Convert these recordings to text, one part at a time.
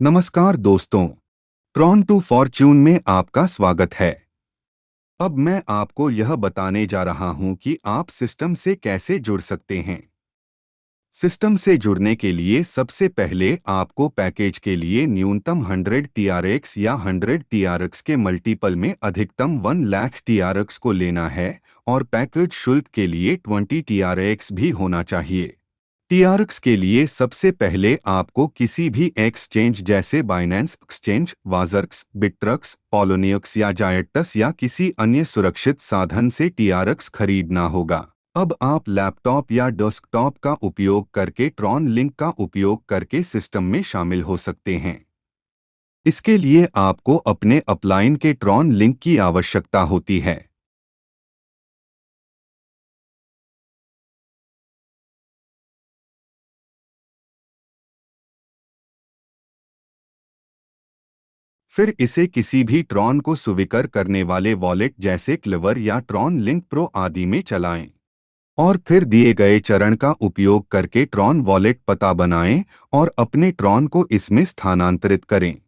नमस्कार दोस्तों, Tron to Fortune में आपका स्वागत है। अब मैं आपको यह बताने जा रहा हूं कि आप सिस्टम से कैसे जुड़ सकते हैं। सिस्टम से जुड़ने के लिए सबसे पहले आपको पैकेज के लिए न्यूनतम 100 TRX या 100 TRX के मल्टीपल में अधिकतम 1 लाख TRX को लेना है और पैकेज शुल्क के लिए 20 TRX भी होना चाहिए। टीआरएक्स के लिए सबसे पहले आपको किसी भी एक्सचेंज जैसे बाइनेंस एक्सचेंज, वाजर्क्स, बिट्रक्स, पोलोनियक्स या जायटस या किसी अन्य सुरक्षित साधन से टीआरएक्स खरीदना होगा। अब आप लैपटॉप या डेस्कटॉप का उपयोग करके ट्रॉन लिंक का उपयोग करके सिस्टम में शामिल हो सकते हैं। इसके लिए आपको अपने अपलाइन के ट्रॉन लिंक की आवश्यकता होती है। फिर इसे किसी भी ट्रॉन को स्वीकार करने वाले वॉलेट जैसे क्लेवर या ट्रॉन लिंक प्रो आदि में चलाएं और फिर दिए गए चरण का उपयोग करके ट्रॉन वॉलेट पता बनाएं और अपने ट्रॉन को इसमें स्थानांतरित करें।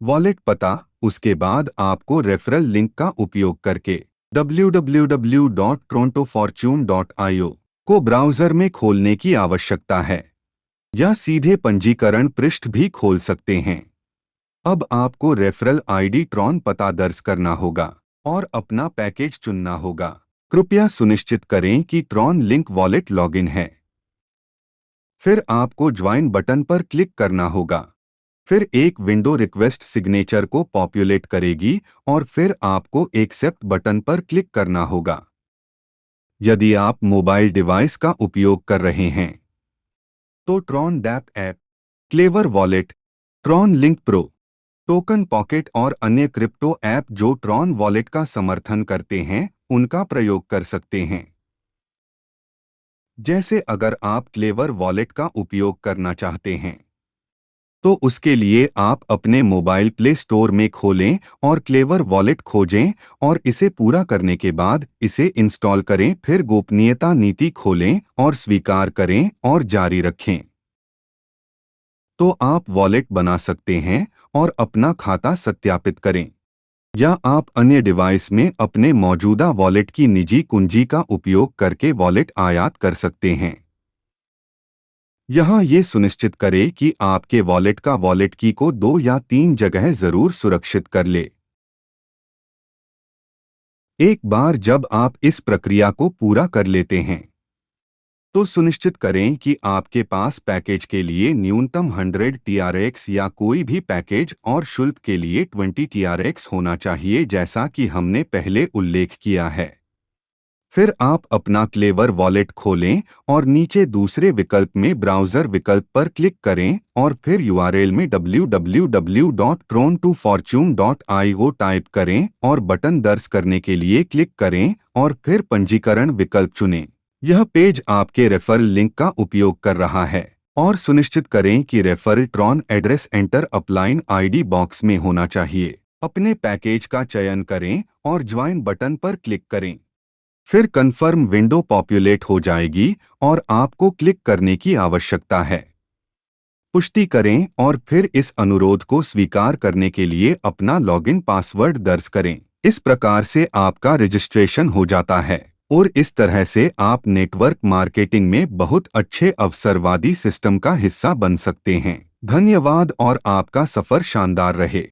वॉलेट पता, उसके बाद आपको रेफरल लिंक का उपयोग करके www.trontofortune.io को ब्राउज़र में खोलने की आवश्यकता है या सीधे पंजीकरण पृष्ठ भी खोल सकते हैं। अब आपको रेफरल आईडी ट्रॉन पता दर्ज करना होगा और अपना पैकेज चुनना होगा। कृपया सुनिश्चित करें कि ट्रॉन लिंक वॉलेट लॉगिन है। फिर आपको ज्वाइन बटन पर क्लिक करना होगा। फिर एक विंडो रिक्वेस्ट सिग्नेचर को पॉपुलेट करेगी और फिर आपको एक्सेप्ट बटन पर क्लिक करना होगा। यदि आप मोबाइल डिवाइस का उपयोग कर रहे हैं तो Tron dapp app, Klever wallet, TronLink pro, TokenPocket और अन्य क्रिप्टो ऐप जो ट्रॉन वॉलेट का समर्थन करते हैं उनका प्रयोग कर सकते हैं। जैसे अगर आप क्लेवर वॉलेट का उपयोग करना चाहते हैं तो उसके लिए आप अपने मोबाइल प्ले स्टोर में खोलें और क्लेवर वॉलेट खोजें और इसे पूरा करने के बाद इसे इंस्टॉल करें। फिर गोपनीयता नीति खोलें और स्वीकार करें और जारी रखें। तो आप वॉलेट बना सकते हैं और अपना खाता सत्यापित करें या आप अन्य डिवाइस में अपने मौजूदा वॉलेट की निजी कुंजी का उपयोग करके वॉलेट आयात कर सकते हैं। यहाँ ये सुनिश्चित करें कि आपके वॉलेट का वॉलेट की को 2 या 3 जगह जरूर सुरक्षित कर ले। एक बार जब आप इस प्रक्रिया को पूरा कर लेते हैं तो सुनिश्चित करें कि आपके पास पैकेज के लिए न्यूनतम 100 TRX या कोई भी पैकेज और शुल्क के लिए 20 TRX होना चाहिए जैसा कि हमने पहले उल्लेख किया है। फिर आप अपना क्लेवर वॉलेट खोलें और नीचे दूसरे विकल्प में ब्राउज़र विकल्प पर क्लिक करें और फिर URL में www.tron2fortune.io टाइप करें और बटन दर्ज करने के लिए क्लिक करें और फिर पंजीकरण विकल्प चुनें। यह पेज आपके रेफरल लिंक का उपयोग कर रहा है और सुनिश्चित करें कि referral Tron address enter upline ID box में होना चाहिए। अपने पैकेज का चयन करें और ज्वाइन बटन पर क्लिक करें। फिर कन्फर्म विंडो पॉपुलेट हो जाएगी और आपको क्लिक करने की आवश्यकता है। पुष्टि करें और फिर इस अनुरोध को स्वीकार करने के लिए अपना लॉगिन पासवर्ड दर्ज करें। इस प्रकार से आपका रजिस्ट्रेशन हो जाता है और इस तरह से आप नेटवर्क मार्केटिंग में बहुत अच्छे अवसरवादी सिस्टम का हिस्सा बन सकते हैं। धन्यवाद और आपका सफर शानदार रहे।